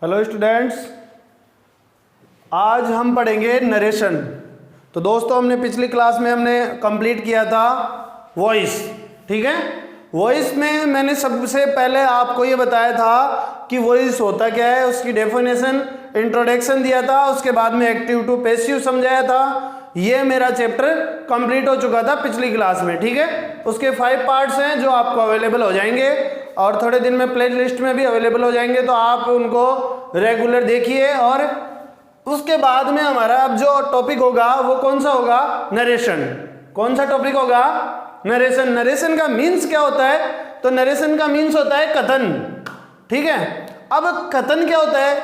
Hello students, आज हम पढ़ेंगे नरेशन। तो दोस्तों हमने पिछली क्लास में हमने कंप्लीट किया था वॉइस, ठीक है। वॉइस में मैंने सबसे पहले आपको ये बताया था कि वॉइस होता क्या है, उसकी डेफिनेशन, इंट्रोडक्शन दिया था, उसके बाद में एक्टिव टू पैसिव समझाया था। ये मेरा चैप्टर कंप्लीट हो चुका था पिछली क्लास में, ठीक है। उसके 5 पार्ट्स हैं जो आपको अवेलेबल हो जाएंगे और थोड़े दिन में प्ले लिस्ट में भी अवेलेबल हो जाएंगे, तो आप उनको रेगुलर देखिए। और उसके बाद में हमारा अब जो टॉपिक होगा वो कौन सा होगा? नरेशन। कौन सा टॉपिक होगा? नरेशन। नरेशन का मीन्स क्या होता है? तो नरेशन का मीन्स होता है कथन, ठीक है। अब कथन क्या होता है?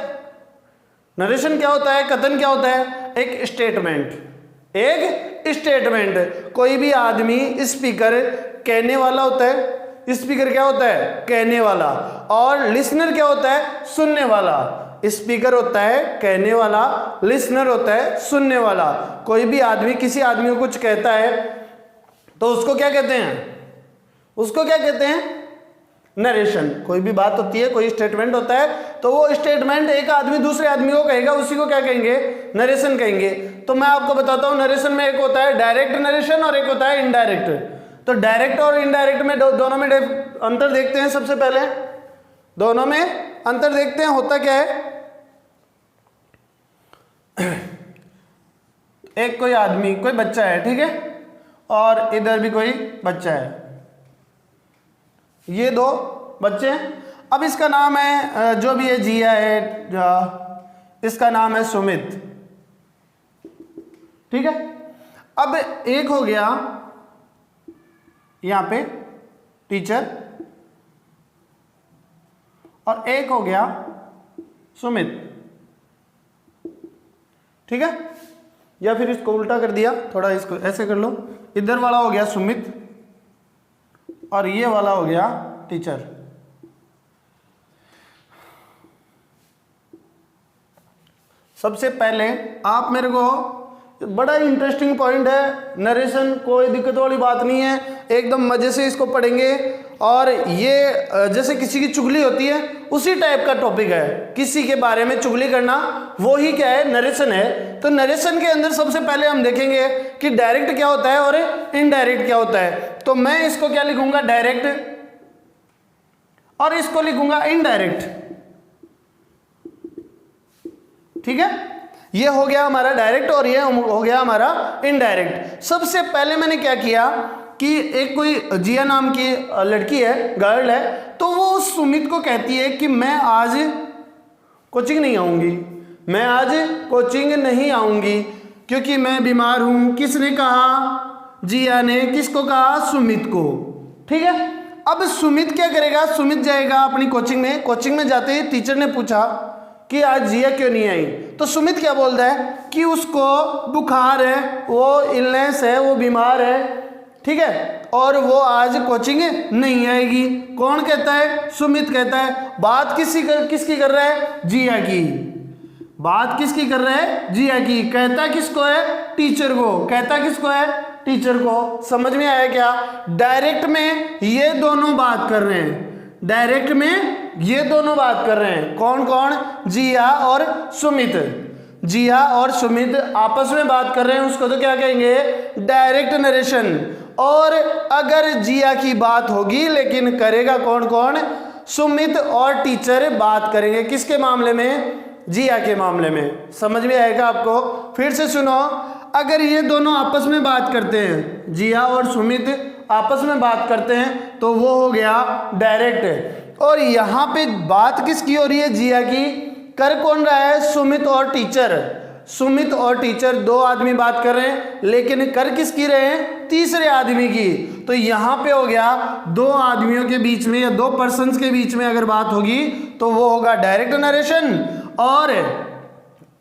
नरेशन क्या होता है? कथन क्या होता है? एक स्टेटमेंट। एक स्टेटमेंट। कोई भी आदमी स्पीकर कहने वाला होता है। स्पीकर क्या होता है? कहने वाला। और लिसनर क्या होता है? सुनने वाला। स्पीकर होता है कहने वाला, लिसनर होता है सुनने वाला। कोई भी आदमी किसी आदमी को कुछ कहता है तो उसको क्या कहते हैं? उसको क्या कहते हैं? नरेशन। कोई भी बात होती है, कोई स्टेटमेंट होता है, तो वो स्टेटमेंट एक आदमी दूसरे आदमी को कहेगा, उसी को क्या कहेंगे? नरेशन कहेंगे। तो मैं आपको बताता हूं, नरेशन में एक होता है डायरेक्ट नरेशन और एक होता है इनडायरेक्ट। तो डायरेक्ट और इनडायरेक्ट में दोनों में अंतर देखते हैं। सबसे पहले दोनों में अंतर देखते हैं। होता क्या है? एक कोई आदमी, कोई बच्चा है, ठीक है, और इधर भी कोई बच्चा है। ये दो बच्चे हैं। अब इसका नाम है, जो भी है जिया है, इसका नाम है सुमित, ठीक है। अब एक हो गया यहां पे टीचर और एक हो गया सुमित, ठीक है। या फिर इसको उल्टा कर दिया, थोड़ा इसको ऐसे कर लो। इधर वाला हो गया सुमित और ये वाला हो गया टीचर। सबसे पहले आप मेरे को, बड़ा इंटरेस्टिंग पॉइंट है नरेशन, कोई दिक्कत वाली बात नहीं है, एकदम मजे से इसको पढ़ेंगे। और ये जैसे किसी की चुगली होती है उसी टाइप का टॉपिक है। किसी के बारे में चुगली करना, वो ही क्या है? नरेशन है। तो नरेशन के अंदर सबसे पहले हम देखेंगे कि डायरेक्ट क्या होता है और इनडायरेक्ट क्या होता है। तो मैं इसको क्या लिखूंगा? डायरेक्ट, और इसको लिखूंगा इनडायरेक्ट, ठीक है। ये हो गया हमारा डायरेक्ट और ये हो गया हमारा इनडायरेक्ट। सबसे पहले मैंने क्या किया कि एक कोई जिया नाम की लड़की है, गर्ल है, तो वो सुमित को कहती है कि मैं आज कोचिंग नहीं आऊंगी, मैं आज कोचिंग नहीं आऊंगी क्योंकि मैं बीमार हूं। किसने कहा? जिया ने। किसको कहा? सुमित को, ठीक है। अब सुमित क्या करेगा? सुमित जाएगा अपनी कोचिंग में। कोचिंग में जाते ही टीचर ने पूछा कि आज जिया क्यों नहीं आई, तो सुमित क्या बोलता है कि उसको बुखार है, वो इलनेस है, वो बीमार है, ठीक है, और वो आज कोचिंग नहीं आएगी। कौन कहता है? सुमित कहता है। बात किसकी कर रहा है? जिया की। बात किसकी कर रहा है? जिया की। कहता किसको है? टीचर को। कहता किसको है? टीचर को। समझ में आया क्या? डायरेक्ट में ये दोनों बात कर रहे हैं। डायरेक्ट में ये दोनों बात कर रहे हैं। कौन कौन? जिया और सुमित। जिया और सुमित आपस में बात कर रहे हैं, उसको तो क्या कहेंगे? Direct narration. और अगर जिया की बात होगी, लेकिन करेगा कौन कौन? सुमित और टीचर बात करेंगे। किसके मामले में? जिया के मामले में। समझ में आएगा आपको? फिर से सुनो, अगर ये दोनों आपस में बात करते हैं, जिया और सुमित आपस में बात करते हैं, तो वो हो गया डायरेक्ट। और यहाँ पे बात किसकी हो रही है? जिया की। कर कौन रहा है? सुमित और टीचर। सुमित और टीचर दो आदमी बात कर रहे हैं, लेकिन कर किसकी रहे हैं? तीसरे आदमी की। तो यहाँ पे हो गया दो आदमियों के बीच में या दो पर्सन्स के बीच में अगर बात होगी तो वो होगा डायरेक्ट नरेशन। और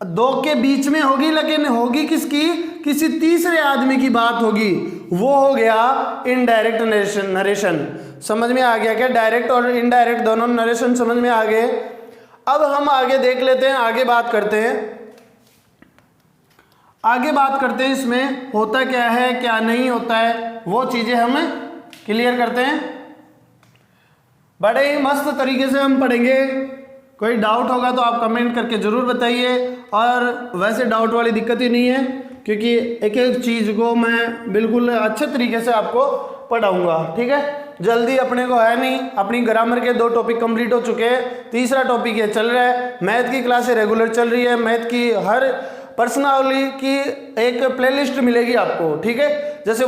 दो के बीच में होगी, लेकिन होगी किसकी? किसी तीसरे आदमी की बात होगी, वो हो गया इनडायरेक्ट नरेशन। समझ में आ गया क्या? डायरेक्ट और इनडायरेक्ट दोनों नरेशन समझ में आ गए। अब हम आगे देख लेते हैं, आगे बात करते हैं। आगे बात करते हैं इसमें होता क्या है, क्या नहीं होता है, वो चीजें हम क्लियर करते हैं। बड़े ही मस्त तरीके से हम पढ़ेंगे। कोई डाउट होगा तो आप कमेंट करके ज़रूर बताइए। और वैसे डाउट वाली दिक्कत ही नहीं है, क्योंकि एक एक चीज़ को मैं बिल्कुल अच्छे तरीके से आपको पढ़ाऊँगा। ठीक है, जल्दी अपने को है नहीं। अपनी ग्रामर के 2 टॉपिक कंप्लीट हो चुके हैं, तीसरा टॉपिक ये चल रहा है। मैथ की क्लासें रेगुलर चल रही है, मैथ की हर पर्सनाली की एक प्लेलिस्ट मिलेगी आपको। ठीक है, जैसे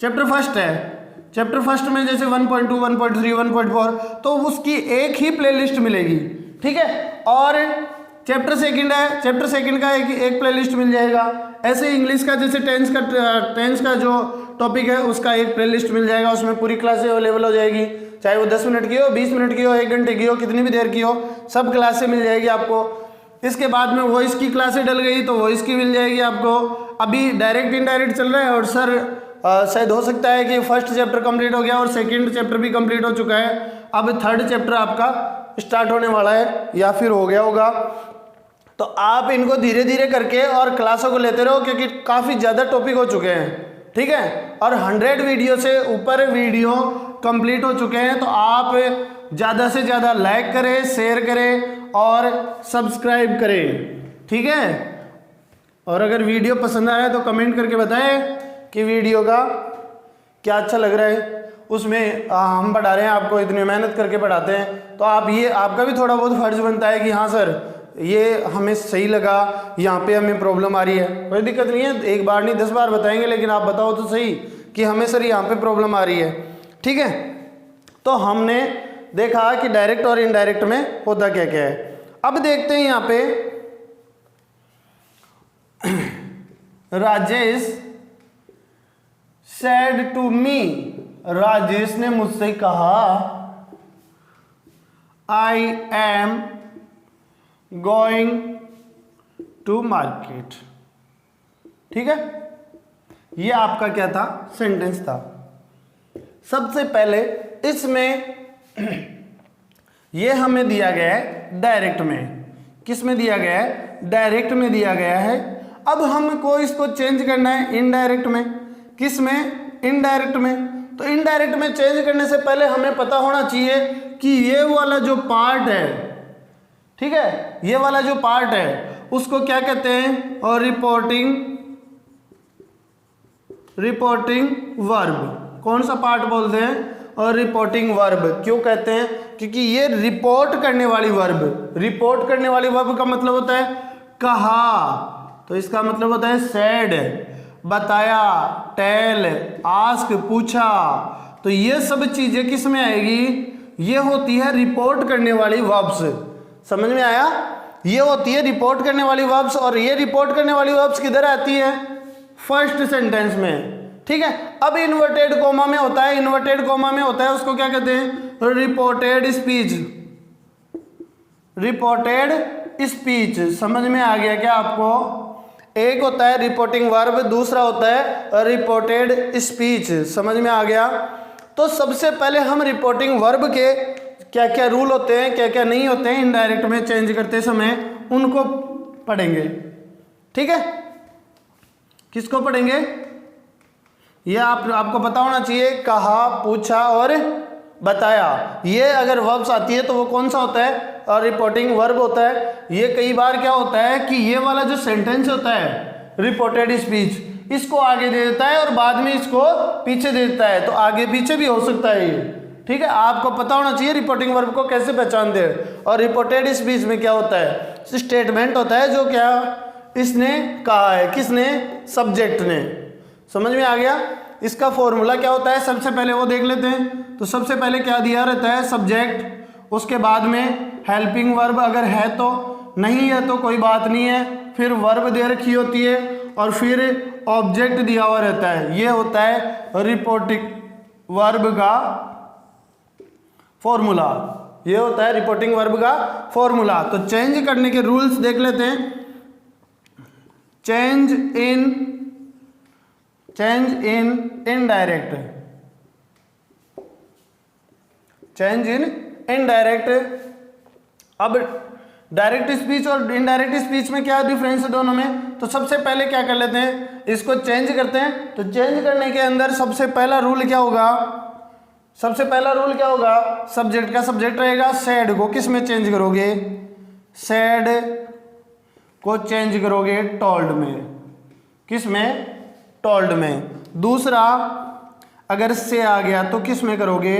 चैप्टर फर्स्ट है, चैप्टर फर्स्ट में जैसे 1.2, 1.3, 1.4, तो उसकी एक ही प्लेलिस्ट मिलेगी। ठीक है, और चैप्टर सेकंड है, चैप्टर सेकंड का एक प्लेलिस्ट मिल जाएगा। ऐसे इंग्लिश का जैसे टेंस का जो टॉपिक है उसका एक प्लेलिस्ट मिल जाएगा, उसमें पूरी क्लासें अवेलेबल हो जाएगी, चाहे वो 10 मिनट की हो, 20 मिनट की हो, 1 घंटे की हो, कितनी भी देर की हो, सब क्लासें मिल जाएगी आपको। इसके बाद में वॉइस की क्लासें डल गई तो वॉइस की मिल जाएगी आपको। अभी डायरेक्ट इनडायरेक्ट चल रहा है, और सर शायद हो सकता है कि फर्स्ट चैप्टर कंप्लीट हो गया और सेकंड चैप्टर भी कंप्लीट हो चुका है, अब थर्ड चैप्टर आपका स्टार्ट होने वाला है या फिर हो गया होगा। तो आप इनको धीरे धीरे करके और क्लासों को लेते रहो, क्योंकि काफ़ी ज़्यादा टॉपिक हो चुके हैं। ठीक है, और 100 वीडियो से ऊपर वीडियो कंप्लीट हो चुके हैं। तो आप ज़्यादा से ज़्यादा लाइक करें, शेयर करें और सब्सक्राइब करें। ठीक है, और अगर वीडियो पसंद आया तो कमेंट करके बताएं कि वीडियो का क्या अच्छा लग रहा है। उसमें हम पढ़ा रहे हैं आपको, इतनी मेहनत करके पढ़ाते हैं, तो आपका भी थोड़ा बहुत फर्ज बनता है कि हाँ सर ये हमें सही लगा, यहाँ पे हमें प्रॉब्लम आ रही है। कोई दिक्कत नहीं है, एक बार नहीं 10 बार बताएंगे, लेकिन आप बताओ तो सही कि हमें सर यहाँ पे प्रॉब्लम आ रही है। ठीक है, तो हमने देखा कि डायरेक्ट और इनडायरेक्ट में होता क्या क्या है। अब देखते हैं यहाँ पे Rajesh said to me, Rajesh ने मुझसे कहा, I am going to market। ठीक है, ये आपका क्या था, सेंटेंस था। सबसे पहले इसमें ये हमें दिया गया है डायरेक्ट में। किस में दिया गया है, डायरेक्ट में दिया गया है। अब हमको इसको चेंज करना है इनडायरेक्ट में। किस में, इनडायरेक्ट में। तो इनडायरेक्ट में चेंज करने से पहले हमें पता होना चाहिए कि ये वाला जो पार्ट है, ठीक है, ये वाला जो पार्ट है उसको क्या कहते हैं, और रिपोर्टिंग वर्ब। कौन सा पार्ट बोलते हैं, और रिपोर्टिंग वर्ब क्यों कहते हैं, क्योंकि ये रिपोर्ट करने वाली वर्ब। रिपोर्ट करने वाली वर्ब का मतलब होता है कहा, तो इसका मतलब होता है सेड, बताया, टेल, आस्क, पूछा। तो ये सब चीजें किस में आएगी, ये होती है रिपोर्ट करने वाली वर्ब्स। समझ में आया, ये होती है रिपोर्ट करने वाली वर्ब्स। और ये रिपोर्ट करने वाली वर्ब्स किधर आती है, फर्स्ट सेंटेंस में। ठीक है, अब इन्वर्टेड कोमा में होता है, इन्वर्टेड कोमा में होता है उसको क्या कहते हैं, रिपोर्टेड स्पीच। रिपोर्टेड स्पीच समझ में आ गया क्या आपको। एक होता है रिपोर्टिंग वर्ब, दूसरा होता है रिपोर्टेड स्पीच। समझ में आ गया। तो सबसे पहले हम रिपोर्टिंग वर्ब के क्या क्या रूल होते हैं, क्या क्या नहीं होते हैं इनडायरेक्ट में चेंज करते समय, उनको पढ़ेंगे। ठीक है, किसको पढ़ेंगे, ये आपको पता होना चाहिए। कहा, पूछा और बताया, ये अगर वर्ब्स आती है तो वो कौन सा होता है, और रिपोर्टिंग वर्ब होता है। ये कई बार क्या होता है कि ये वाला जो सेंटेंस होता है रिपोर्टेड स्पीच, इसको आगे दे देता है और बाद में इसको पीछे दे देता है, तो आगे पीछे भी हो सकता है ये। ठीक है, आपको पता होना चाहिए रिपोर्टिंग वर्ब को कैसे पहचानते हैं। और रिपोर्टेड स्पीच में क्या होता है, स्टेटमेंट होता है जो क्या इसने कहा है, किसने, सब्जेक्ट ने। समझ में आ गया। इसका फॉर्मूला क्या होता है, सबसे पहले वो देख लेते हैं। तो सबसे पहले क्या दिया रहता है, सब्जेक्ट, उसके बाद में हेल्पिंग वर्ब अगर है तो, नहीं है तो कोई बात नहीं है, फिर वर्ब दे रखी होती है और फिर ऑब्जेक्ट दिया हुआ रहता है। ये होता है रिपोर्टिंग वर्ब का फॉर्मूला। ये होता है रिपोर्टिंग वर्ब का फॉर्मूला। तो चेंज करने के रूल्स देख लेते हैं। Change in indirect, change in indirect. अब डायरेक्ट स्पीच और इनडायरेक्ट स्पीच में क्या डिफरेंस है दोनों में। तो सबसे पहले क्या कर लेते हैं, इसको चेंज करते हैं। तो चेंज करने के अंदर सबसे पहला रूल क्या होगा, सबसे पहला रूल क्या होगा, सब्जेक्ट का सब्जेक्ट रहेगा, सैड को किस में चेंज करोगे, सैड को चेंज करोगे टोल्ड में, किस में, टोल्ड में। दूसरा अगर से आ गया तो किस में करोगे,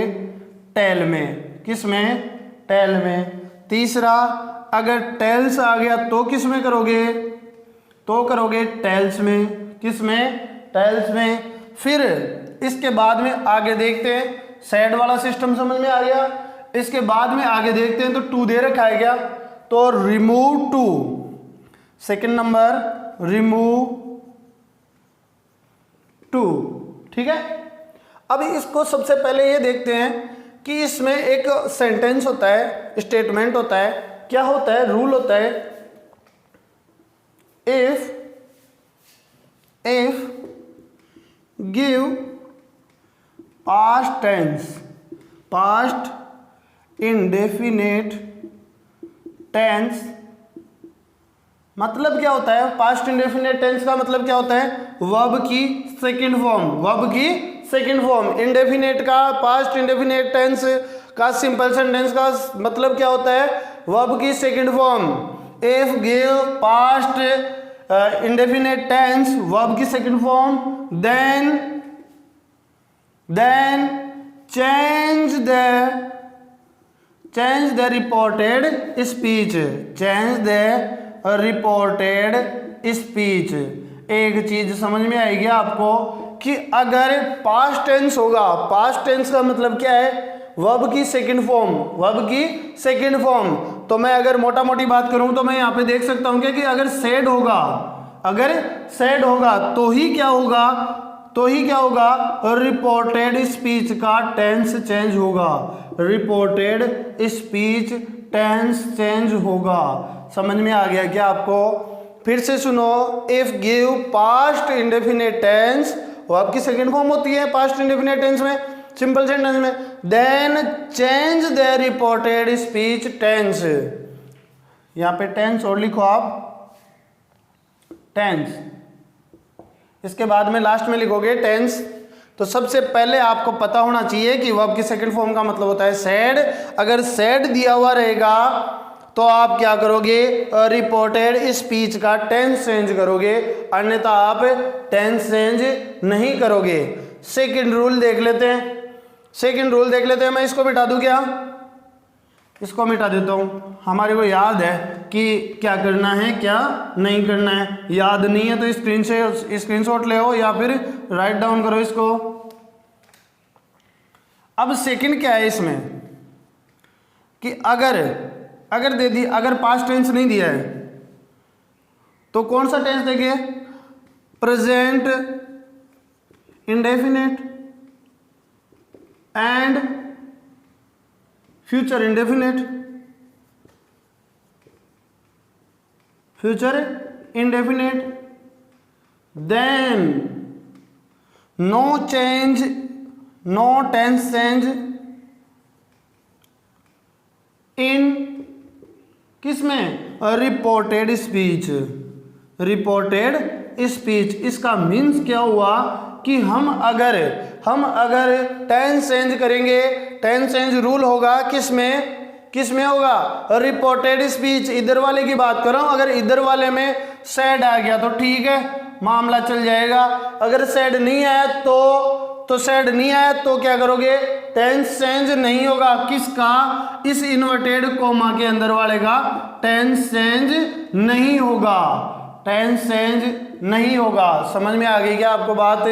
टेल में, किस में, टेल में। तीसरा अगर टेल्स आ गया तो किस में करोगे, तो करोगे टेल्स में, किस में, टेल्स में। फिर इसके बाद में आगे देखते हैं, सैड वाला सिस्टम समझ में आ गया। इसके बाद में आगे देखते हैं तो टू दे रखा है क्या, तो remove to, second number remove to, ठीक है। अब इसको सबसे पहले ये देखते हैं कि इसमें एक सेंटेंस होता है, स्टेटमेंट होता है, क्या होता है, रूल होता है, if give past tense, past indefinite tense, मतलब क्या होता है, पास्ट इंडेफिनेट टेंस का मतलब क्या होता है, वर्ब की सेकंड फॉर्म, वर्ब की सेकंड फॉर्म। इंडेफिनेट का, पास्ट इंडेफिनेट टेंस का, सिंपल सेंटेंस का मतलब क्या होता है, वर्ब की second form. If give past indefinite tense, verb की second form, then change the reported speech, change the reported speech। एक चीज समझ में आएगी आपको कि अगर पास्ट टेंस होगा, पास्ट टेंस का मतलब क्या है, वर्ब की सेकंड फॉर्म, वर्ब की सेकंड फॉर्म। तो मैं अगर मोटा मोटी बात करूं तो मैं यहां पे देख सकता हूं कि अगर सेड होगा, अगर सेड होगा तो ही क्या होगा, तो ही क्या होगा, रिपोर्टेड स्पीच का टेंस चेंज होगा, रिपोर्टेड स्पीच टेंस चेंज होगा। समझ में आ गया क्या आपको, फिर से सुनो, if give past indefinite tense, verb की सेकंड फॉर्म होती है पास्ट इंडेफिनेट टेंस में, सिंपल सेंटेंस में, then change the reported speech tense, यहां पे टेंस और लिखो आप, टेंस, इसके बाद में लास्ट में लिखोगे टेंस। तो सबसे पहले आपको पता होना चाहिए कि वर्ब की सेकंड फॉर्म का मतलब होता है सैड। अगर सैड दिया हुआ रहेगा तो आप क्या करोगे, रिपोर्टेड स्पीच का टेंस चेंज करोगे, अन्यथा आप टेंस चेंज नहीं करोगे। सेकंड रूल देख लेते हैं, सेकंड रूल देख लेते हैं। मैं इसको मिटा दूं क्या, इसको मिटा देता हूं, हमारे को याद है कि क्या करना है क्या नहीं करना है। याद नहीं है तो स्क्रीनशॉट ले आओ या फिर राइट डाउन करो इसको। अब सेकंड क्या है इसमें कि अगर दे दी, अगर पास्ट टेंस नहीं दिया है तो कौन सा टेंस देंगे, present indefinite and future indefinite, future indefinite, then no change, no tense change in किसमें, रिपोर्टेड स्पीच, रिपोर्टेड स्पीच। इसका मीन्स क्या हुआ कि हम अगर टेंस चेंज करेंगे, टेंस चेंज रूल होगा किसमें होगा, रिपोर्टेड स्पीच। इधर वाले की बात कर रहा हूं, अगर इधर वाले में सैड आ गया तो ठीक है, मामला चल जाएगा। अगर सैड नहीं आया तो सैड नहीं आया तो क्या करोगे, टेंस चेंज नहीं होगा। किसका, इस इन्वर्टेड कोमा के अंदर वाले का टेंस चेंज नहीं होगा, टेंस चेंज नहीं होगा। समझ में आ गई क्या आपको बात,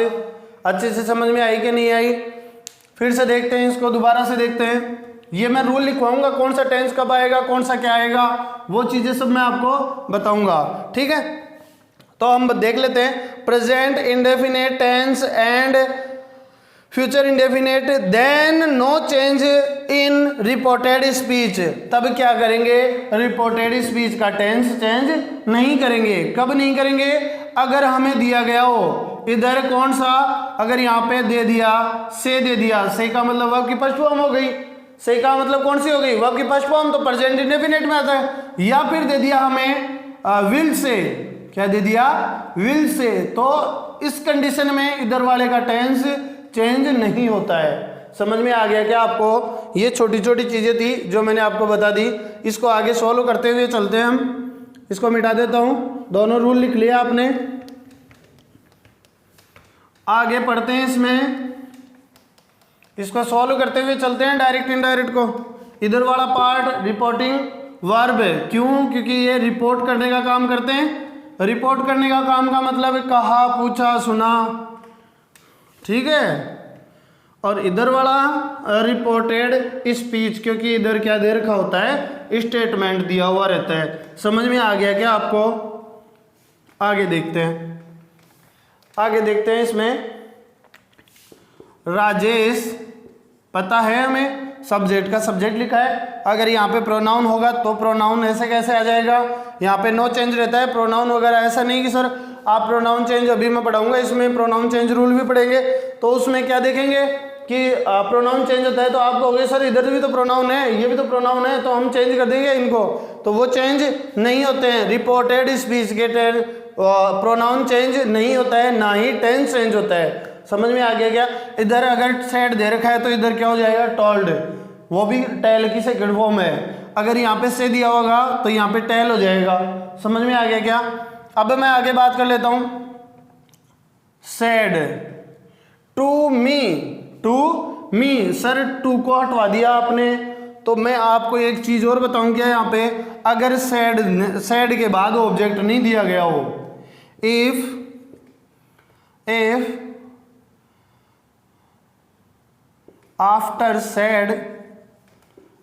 अच्छे से समझ में आई कि नहीं आई। फिर से देखते हैं इसको, दोबारा से देखते हैं। ये मैं रूल लिखवाऊंगा, कौन सा टेंस कब आएगा, कौन सा क्या आएगा, वो चीजें सब मैं आपको बताऊंगा, ठीक है। तो हम देख लेते हैं, present indefinite tense and future indefinite, then no change in reported speech. तब क्या करेंगे, रिपोर्टेड स्पीच का टेंस चेंज नहीं करेंगे। कब नहीं करेंगे, अगर हमें दिया गया हो इधर कौन सा, अगर यहाँ पे दे दिया से, दे दिया से का मतलब वर्ब की फर्स्ट फॉर्म हो गई, से का मतलब कौन सी हो गई, वर्ब की फर्स्ट फॉर्म, तो प्रेजेंट इंडेफिनेट में आता है। या फिर दे दिया हमें विल से, क्या दे दिया, विल से, तो इस कंडीशन में इधर वाले का टेंस चेंज नहीं होता है। समझ में आ गया क्या आपको? ये छोटी छोटी चीज़ें थी जो मैंने आपको बता दी। इसको आगे सॉल्व करते हुए चलते हैं हम। इसको मिटा देता हूँ, दोनों रूल लिख लिया आपने। आगे पढ़ते हैं इसमें, इसको सॉल्व करते हुए चलते हैं डायरेक्ट इनडायरेक्ट को। इधर वाला पार्ट रिपोर्टिंग वर्ब है, क्यों? क्योंकि ये रिपोर्ट करने का काम करते हैं। रिपोर्ट करने का काम का मतलब है कहा, पूछा, सुना, ठीक है। और इधर वाला रिपोर्टेड स्पीच, क्योंकि इधर क्या दे रखा होता है? स्टेटमेंट दिया हुआ रहता है। समझ में आ गया क्या आपको? आगे देखते हैं, आगे देखते हैं। इसमें राजेश, पता है हमें सब्जेक्ट का सब्जेक्ट लिखा है। अगर यहाँ पे प्रोनाउन होगा तो प्रोनाउन ऐसे कैसे आ जाएगा? यहाँ पे नो चेंज रहता है प्रोनाउन वगैरह, ऐसा नहीं कि सर आप प्रोनाउन चेंज, अभी मैं पढ़ाऊंगा इसमें प्रोनाउन चेंज रूल भी पढ़ेंगे, तो उसमें क्या देखेंगे कि प्रोनाउन चेंज होता है तो आप कहोगे सर इधर भी तो प्रोनाउन है, ये भी तो प्रोनाउन है, तो हम चेंज कर देंगे इनको, तो वो चेंज नहीं होते हैं। रिपोर्टेड स्पीच के प्रोनाउन चेंज नहीं होता है, ना ही टेंस चेंज होता है। समझ में आ गया क्या? इधर अगर सेड दे रखा है तो इधर क्या हो जाएगा? टोल्ड, वो भी टेल की सेकंड फॉर्म है। अगर यहाँ पे से दिया होगा तो यहाँ पे टेल हो जाएगा। समझ में आ गया क्या? अब मैं आगे बात कर लेता हूं। Said to me, to me, sir to को हटवा दिया आपने, तो मैं आपको एक चीज और बताऊं क्या यहाँ पे, अगर सेड के बाद ऑब्जेक्ट नहीं दिया गया हो, if after said,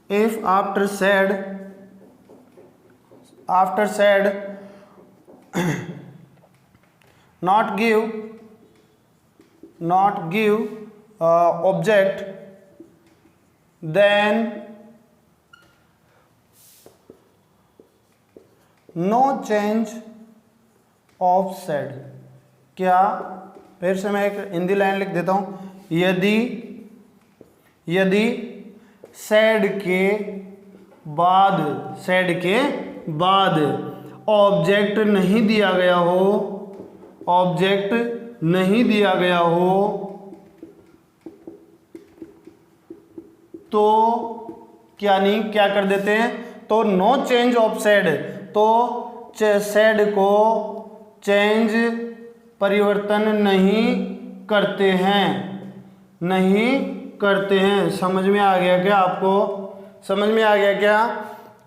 if after said not give object, then no change of said। क्या? फिर से मैं एक हिंदी लाइन लिख देता हूं। यदि सेड के बाद ऑब्जेक्ट नहीं दिया गया हो, तो क्या कर देते हैं? तो नो चेंज ऑफ सेड, तो सेड को चेंज, परिवर्तन नहीं करते हैं। समझ में आ गया क्या आपको? समझ में आ गया क्या?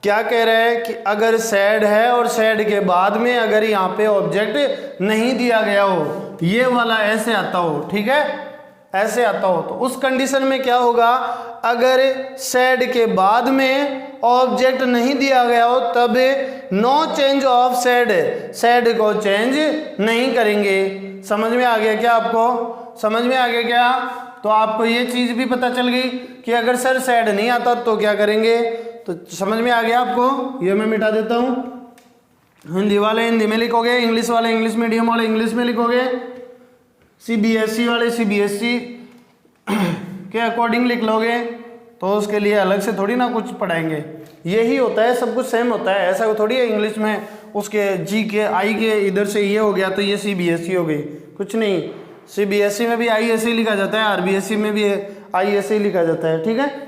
क्या कह रहे हैं कि अगर सेड है और सेड के बाद में अगर यहाँ पे ऑब्जेक्ट नहीं दिया गया हो, ये वाला ऐसे आता हो, ठीक है, ऐसे आता हो, तो उस कंडीशन में क्या होगा? अगर सेड के बाद में ऑब्जेक्ट नहीं दिया गया हो तब नो चेंज ऑफ सेड को चेंज नहीं करेंगे। समझ में आ गया क्या आपको? समझ में आ गया क्या? तो आपको ये चीज भी पता चल गई कि अगर सर सेड नहीं आता तो क्या करेंगे। तो समझ में आ गया आपको? ये मैं मिटा देता हूं। हिंदी वाले हिंदी में लिखोगे, इंग्लिश वाले इंग्लिश मीडियम वाले इंग्लिश में लिखोगे, सीबीएसई वाले सीबीएसई के अकॉर्डिंग लिख लोगे, तो उसके लिए अलग से थोड़ी ना कुछ पढ़ाएंगे। यही होता है, सब कुछ सेम होता है, ऐसा थोड़ी है इंग्लिश में उसके जी के आई के इधर से ये हो गया तो ये सीबीएसई हो गई, कुछ नहीं। सीबीएसई में भी आईएसई लिखा जाता है, आरबीएसई में भी आईएसई लिखा जाता है, ठीक है।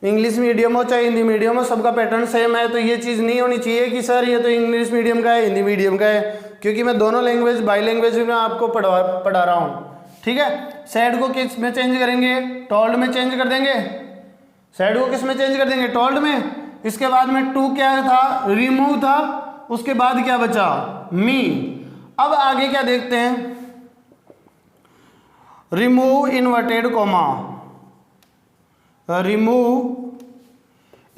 इंग्लिश मीडियम हो चाहे हिंदी मीडियम हो, सबका पैटर्न सेम है। तो ये चीज़ नहीं होनी चाहिए कि सर ये तो इंग्लिश मीडियम का है, हिंदी मीडियम का है, क्योंकि मैं दोनों लैंग्वेज बाई लैंग्वेज में आपको पढ़ा रहा हूँ, ठीक है। सेड को किस में चेंज करेंगे? टोल्ड में चेंज कर देंगे। सेड को किस में चेंज कर देंगे? टोल्ड में। इसके बाद में टू क्या था? रिमूव था। उसके बाद क्या बचा? मी। अब आगे क्या देखते हैं? Remove inverted comma, remove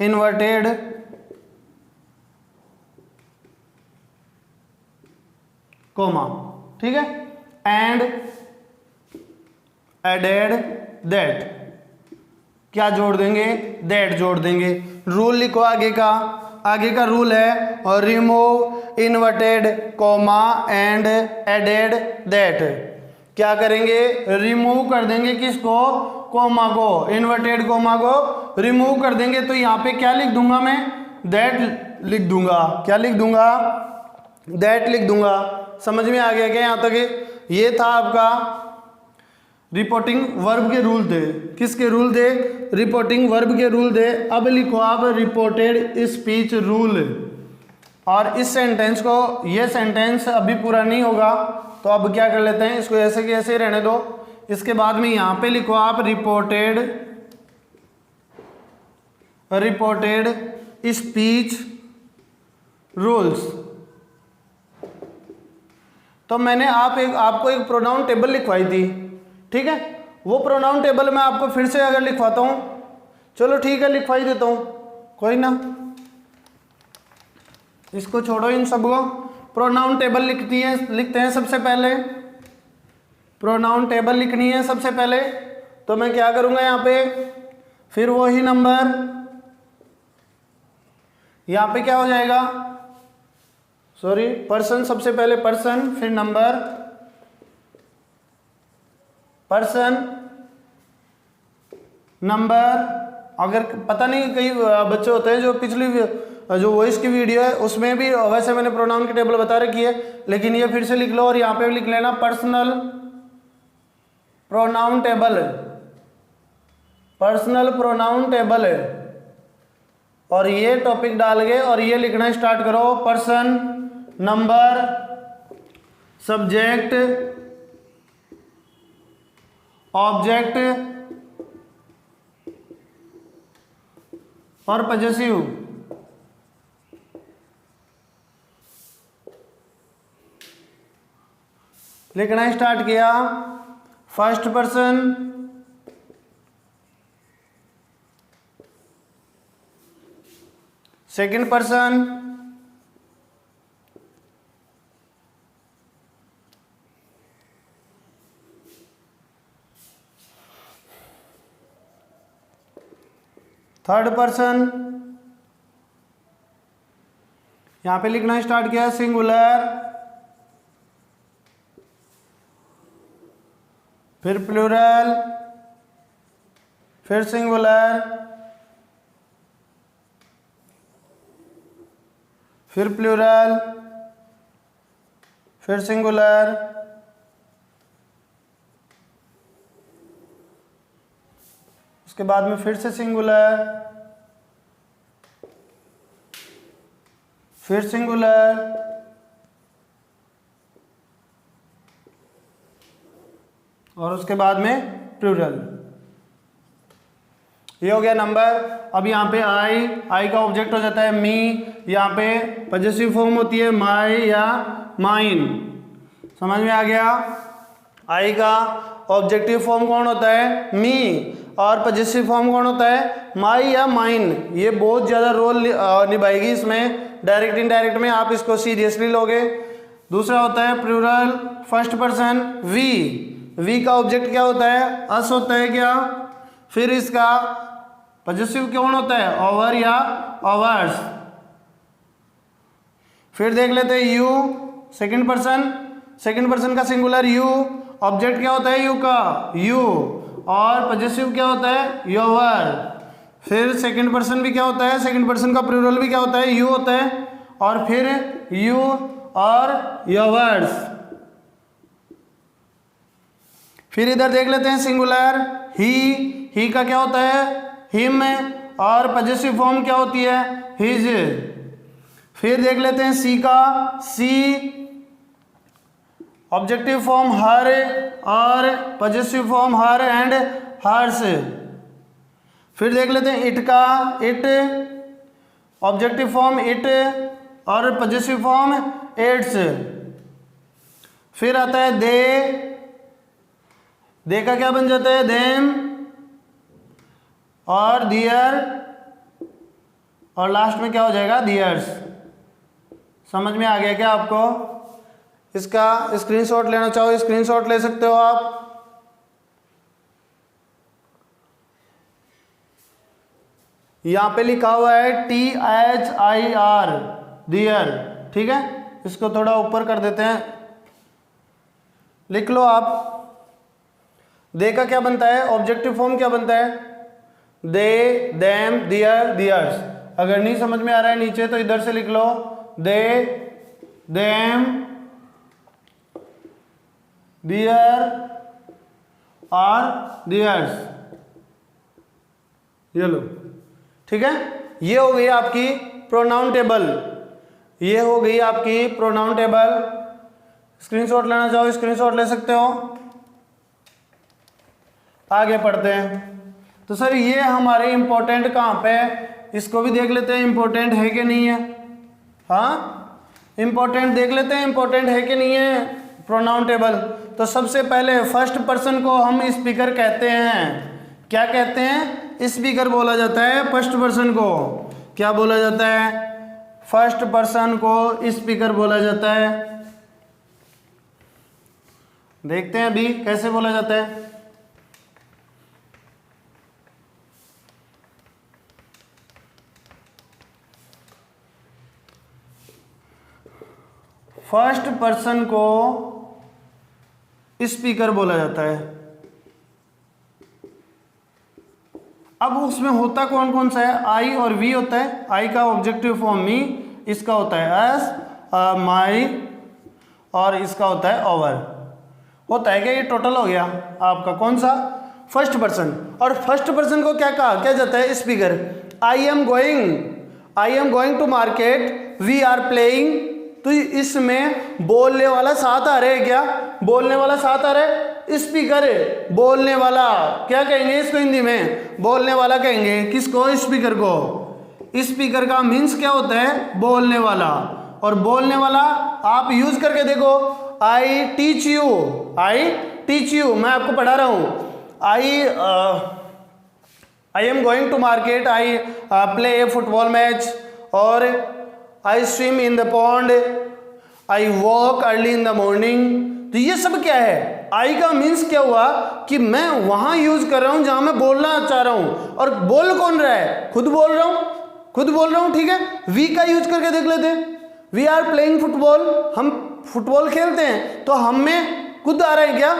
inverted comma, ठीक है, एंड एडेड दैट। क्या जोड़ देंगे? दैट जोड़ देंगे। रूल लिखो आगे का रूल है, और remove inverted comma and added that. क्या करेंगे? रिमूव कर देंगे किसको? कॉमा को, इन्वर्टेड कॉमा को रिमूव कर देंगे। तो यहाँ पे क्या लिख दूंगा मैं? दैट लिख दूंगा। क्या लिख दूंगा? दैट लिख दूंगा। समझ में आ गया क्या यहाँ तक? ये था आपका रिपोर्टिंग वर्ब के रूल थे। किसके रूल थे? रिपोर्टिंग वर्ब के रूल थे। अब लिखो आप रिपोर्टेड स्पीच रूल। और इस सेंटेंस को, ये सेंटेंस अभी पूरा नहीं होगा तो अब क्या कर लेते हैं, इसको ऐसे के ऐसे ही रहने दो। इसके बाद में यहां पे लिखो आप रिपोर्टेड स्पीच रूल्स। तो मैंने आपको एक प्रोनाउन टेबल लिखवाई थी, ठीक है। वो प्रोनाउन टेबल मैं आपको फिर से अगर लिखवाता हूं, चलो ठीक है लिखवाई देता हूं, कोई ना, इसको छोड़ो इन सबको। प्रोनाउन टेबल लिखते हैं सबसे पहले। प्रोनाउन टेबल लिखनी है सबसे पहले, तो मैं क्या करूंगा यहाँ पे, फिर वही नंबर, यहाँ पे क्या हो जाएगा, सॉरी पर्सन, सबसे पहले पर्सन, फिर नंबर, पर्सन नंबर। अगर पता नहीं, कई बच्चे होते हैं जो पिछली जो वॉइस की वीडियो है उसमें भी वैसे मैंने प्रोनाउन की टेबल बता रखी है, लेकिन ये फिर से लिख लो और यहाँ पे भी लिख लेना personal pronoun table, personal pronoun table है। और ये टॉपिक डाल के और ये लिखना स्टार्ट करो, पर्सन, नंबर, सब्जेक्ट, ऑब्जेक्ट और पजेसिव। लिखना स्टार्ट किया, first person, second person, third person. यहां पे लिखना स्टार्ट किया, सिंगुलर, फिर प्लूरल, फिर सिंगुलर, फिर प्लूरल, फिर सिंगुलर, उसके बाद में फिर से सिंगुलर, फिर सिंगुलर, और उसके बाद में प्लूरल। ये हो गया नंबर। अब यहाँ पे आई का ऑब्जेक्ट हो जाता है मी, यहाँ पे पजेसिव फॉर्म होती है माई या माइन। समझ में आ गया? आई का ऑब्जेक्टिव फॉर्म कौन होता है? मी, और पजेसिव फॉर्म कौन होता है? माई या माइन। ये बहुत ज़्यादा रोल निभाएगी इसमें, डायरेक्ट इनडायरेक्ट में आप इसको सीरियसली लोगे। दूसरा होता है प्लूरल, फर्स्ट पर्सन, वी का ऑब्जेक्ट क्या होता है? अस होता है क्या? फिर इसका पजेसिव कौन होता है? ओवर या ओवर्स। फिर देख लेते हैं यू, सेकंड पर्सन का सिंगुलर यू, ऑब्जेक्ट क्या होता है यू का? यू, और पजेसिव क्या होता है? योवर। फिर सेकंड पर्सन भी क्या होता है? सेकंड पर्सन का प्लूरल भी क्या होता है? यू होता है, और फिर यू और योवर्स। फिर इधर देख लेते हैं सिंगुलर, ही का क्या होता है? हिम, और पजेसिव फॉर्म क्या होती है? हिज। फिर देख लेते हैं सी का, सी ऑब्जेक्टिव फॉर्म हर, और possessive form her and hers. फिर देख लेते हैं इट का, इट ऑब्जेक्टिव फॉर्म इट, और पजेसिव फॉर्म इट्स। फिर आता है दे का क्या बन जाता है? देम, और दियर, और लास्ट में क्या हो जाएगा? दियर्स। समझ में आ गया क्या आपको? इसका स्क्रीनशॉट लेना चाहो स्क्रीनशॉट ले सकते हो आप। यहां पे लिखा हुआ है THIR, दियर, ठीक है। इसको थोड़ा ऊपर कर देते हैं, लिख लो आप। दे का क्या बनता है? ऑब्जेक्टिव फॉर्म क्या बनता है? दे, देम, दियर, दियर्स। अगर नहीं समझ में आ रहा है नीचे तो इधर से लिख लो, दे, देम, दियर, आर देयर्स, ये लो, ठीक है। ये हो गई आपकी प्रोनाउन टेबल, ये हो गई आपकी प्रोनाउन टेबल। स्क्रीनशॉट लेना चाहो स्क्रीनशॉट ले सकते हो। आगे पढ़ते हैं। तो सर ये हमारे इंपॉर्टेंट कहाँ पे है, इसको भी देख लेते हैं इंपॉर्टेंट है कि नहीं है। हाँ, इंपॉर्टेंट देख लेते हैं इंपॉर्टेंट है कि नहीं है प्रोनाउन टेबल। तो सबसे पहले फर्स्ट पर्सन को हम स्पीकर कहते हैं। क्या कहते हैं? स्पीकर बोला जाता है फर्स्ट पर्सन को। क्या बोला जाता है? फर्स्ट पर्सन को स्पीकर बोला जाता है। देखते हैं अभी कैसे बोला जाता है। फर्स्ट पर्सन को स्पीकर बोला जाता है। अब उसमें होता कौन कौन सा है? आई और वी होता है। आई का ऑब्जेक्टिव फॉर्म मी, इसका होता है एस, माई, और इसका होता है ओवर। होता है क्या? ये टोटल हो गया आपका कौन सा? First person. और फर्स्ट पर्सन को क्या कहा क्या जाता है? Speaker. I am going to market, we are playing. तो इसमें बोलने वाला साथ आ रहे है क्या? बोलने वाला साथ आ रहा है, स्पीकर है। बोलने वाला क्या कहेंगे इसको हिंदी में? बोलने वाला कहेंगे। किसको? स्पीकर को। स्पीकर का मीन्स क्या होता है? बोलने वाला। और बोलने वाला आप यूज करके देखो। आई टीच यू, मैं आपको पढ़ा रहा हूं। I am going to market, I play a football match, और I swim in the pond, I walk early in the morning. तो ये सब क्या है? आई का मीन्स क्या हुआ कि मैं वहां यूज कर रहा हूं जहां मैं बोलना चाह रहा हूं। और बोल कौन रहा है? खुद बोल रहा हूं, ठीक है। वी का यूज करके देख लेते हैं। वी आर प्लेइंग फुटबॉल, हम फुटबॉल खेलते हैं। तो हम में खुद आ रहा है क्या?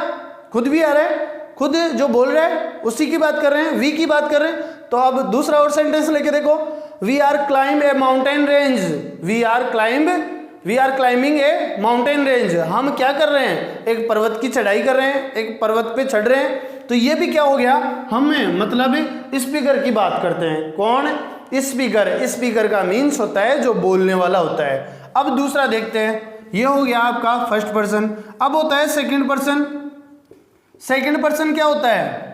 खुद भी आ रहा है। खुद जो बोल रहा है उसी की बात कर रहे हैं, वी की बात कर रहे हैं। तो अब दूसरा और सेंटेंस लेके देखो। We are climb a mountain range, we are climbing a mountain range. हम क्या कर रहे हैं? एक पर्वत की चढ़ाई कर रहे हैं, एक पर्वत पे चढ़ रहे हैं। तो ये भी क्या हो गया? हमें मतलब स्पीकर की बात करते हैं। कौन? स्पीकर। स्पीकर का मीन्स होता है जो बोलने वाला होता है। अब दूसरा देखते हैं। ये हो गया आपका फर्स्ट पर्सन। अब होता है सेकंड पर्सन। सेकंड पर्सन क्या होता है?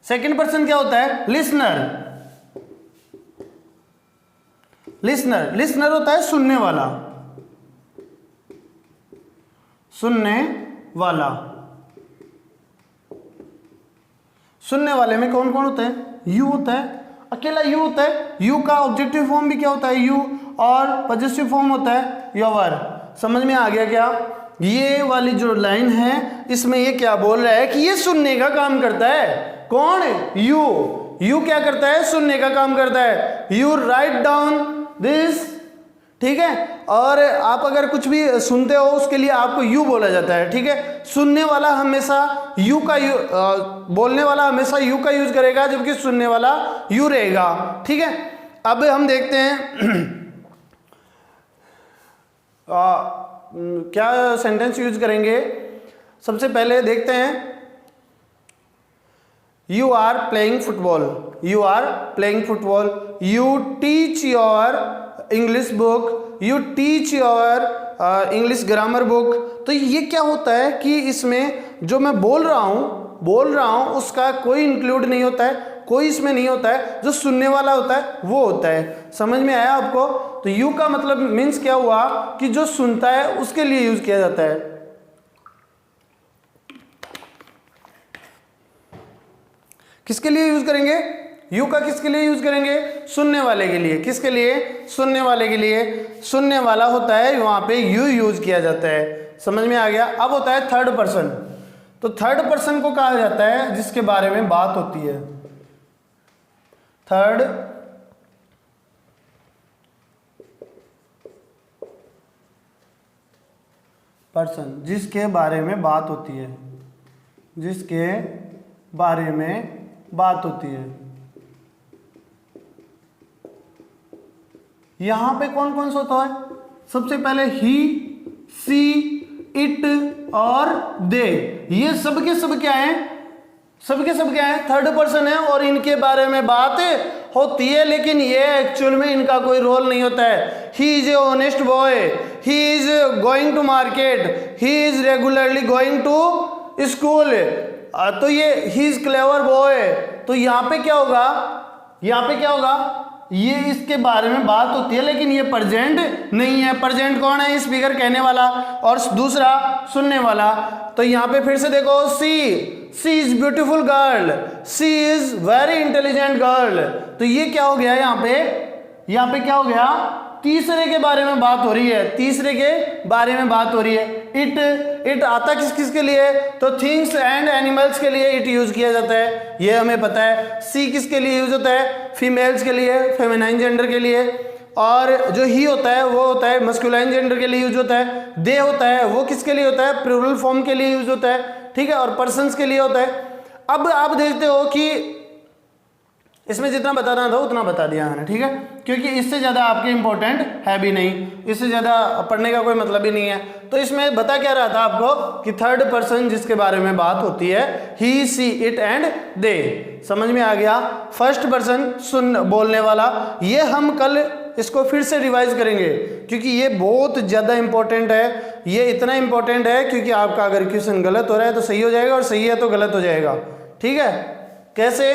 सेकंड पर्सन क्या होता है? लिसनर होता है सुनने वाला। सुनने वाले में कौन कौन होता है? यू होता है, अकेला यू होता है। यू का ऑब्जेक्टिव फॉर्म भी क्या होता है? यू, और पॉजिटिव फॉर्म होता है योर। समझ में आ गया क्या? ये वाली जो लाइन है इसमें ये क्या बोल रहा है कि ये सुनने का काम करता है। कौन? यू क्या करता है? सुनने का काम करता है। यू राइट डाउन दिस, ठीक है। और आप अगर कुछ भी सुनते हो उसके लिए आपको यू बोला जाता है, ठीक है। सुनने वाला हमेशा यू का बोलने वाला हमेशा यू का यूज करेगा, जबकि सुनने वाला यू रहेगा, ठीक है। अब हम देखते हैं क्या सेंटेंस यूज करेंगे। सबसे पहले देखते हैं। You are playing football, you teach your English book, you teach your English grammar book. तो ये क्या होता है कि इसमें जो मैं बोल रहा हूं उसका कोई इंक्लूड नहीं होता है, कोई इसमें नहीं होता है। जो सुनने वाला होता है वो होता है। समझ में आया आपको? तो यू का मतलब मीन्स क्या हुआ कि जो सुनता है उसके लिए यूज किया जाता है। किसके लिए यूज करेंगे? यू का किसके लिए यूज करेंगे? सुनने वाले के लिए। किसके लिए? सुनने वाले के लिए। सुनने वाला होता है वहां पे यू यूज किया जाता है। समझ में आ गया? अब होता है थर्ड पर्सन। तो थर्ड पर्सन को कहा जाता है जिसके बारे में बात होती है। थर्ड पर्सन, जिसके बारे में बात होती है, जिसके बारे में बात होती है। यहां पे कौन कौन सा होता है? सबसे पहले ही, सी, इट और दे। ये सब के सब क्या है? सबके सब क्या है, थर्ड पर्सन है और इनके बारे में बात होती है, लेकिन ये एक्चुअल में इनका कोई रोल नहीं होता है। He is a honest boy, he is going to market, he is regularly going to school, तो ये ही इज क्लेवर बॉय। तो यहाँ पे क्या होगा, यहाँ पे क्या होगा, ये इसके बारे में बात होती है लेकिन ये प्रेजेंट नहीं है। प्रेजेंट कौन है, स्पीकर कहने वाला और दूसरा सुनने वाला। तो यहाँ पे फिर से देखो, she is beautiful girl, she is very intelligent girl. तो ये क्या हो गया, यहाँ पे क्या हो गया, तीसरे के बारे में बात हो रही है, तीसरे के बारे में बात हो रही है। इट आता किस किस के लिए, तो थिंग्स एंड एनिमल्स के लिए इट यूज किया जाता है, ये हमें पता है। सी किसके लिए यूज होता है, फीमेल्स के लिए, फेमिनाइन जेंडर के लिए। और जो ही होता है वो होता है मस्कुलाइन जेंडर के लिए यूज होता है। दे होता है वो किसके लिए होता है, प्लूरल फॉर्म के लिए यूज होता है, ठीक है, और पर्सन्स के लिए होता है। अब आप देखते हो कि इसमें जितना बताना था उतना बता दिया मैंने, ठीक है, क्योंकि इससे ज़्यादा आपके इंपॉर्टेंट है भी नहीं, इससे ज़्यादा पढ़ने का कोई मतलब ही नहीं है। तो इसमें बता क्या रहा था आपको कि थर्ड पर्सन जिसके बारे में बात होती है, ही, सी, इट एंड दे, समझ में आ गया। फर्स्ट पर्सन सुन बोलने वाला, ये हम कल इसको फिर से रिवाइज करेंगे क्योंकि ये बहुत ज़्यादा इंपॉर्टेंट है। ये इतना इंपॉर्टेंट है क्योंकि आपका अगर क्वेश्चन गलत हो रहा है तो सही हो जाएगा और सही है तो गलत हो जाएगा, ठीक है। कैसे,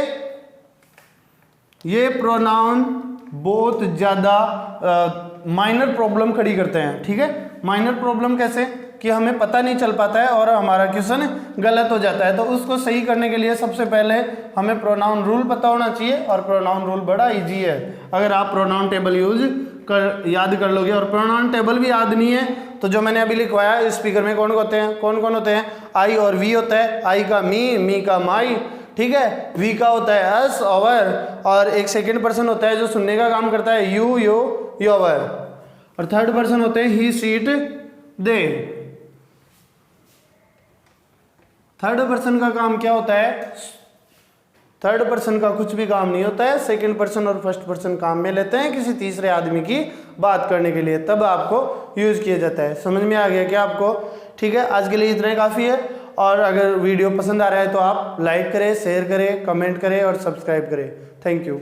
ये प्रोनाउन बहुत ज़्यादा माइनर प्रॉब्लम खड़ी करते हैं, ठीक है। माइनर प्रॉब्लम कैसे, कि हमें पता नहीं चल पाता है और हमारा क्वेश्चन गलत हो जाता है। तो उसको सही करने के लिए सबसे पहले हमें प्रोनाउन रूल पता होना चाहिए और प्रोनाउन रूल बड़ा इजी है। अगर आप प्रोनाउन टेबल याद कर लोगे, और प्रोनाउन टेबल भी याद नहीं है तो जो मैंने अभी लिखवाया स्पीकर में कौन कौन होते हैं, आई और वी होता है। आई का मी का माई, ठीक है। वी का होता है अस, अवर, और एक सेकंड पर्सन होता है जो सुनने का काम करता है, यू, योवर, और थर्ड पर्सन होते हैं ही, सी, इट, दे। थर्ड पर्सन का काम क्या होता है, थर्ड पर्सन का कुछ भी काम नहीं होता है। सेकंड पर्सन और फर्स्ट पर्सन काम में लेते हैं किसी तीसरे आदमी की बात करने के लिए, तब आपको यूज किया जाता है। समझ में आ गया क्या आपको, ठीक है। आज के लिए इतना ही काफ़ी है, और अगर वीडियो पसंद आ रहा है तो आप लाइक करें, शेयर करें, कमेंट करें और सब्सक्राइब करें। Thank you.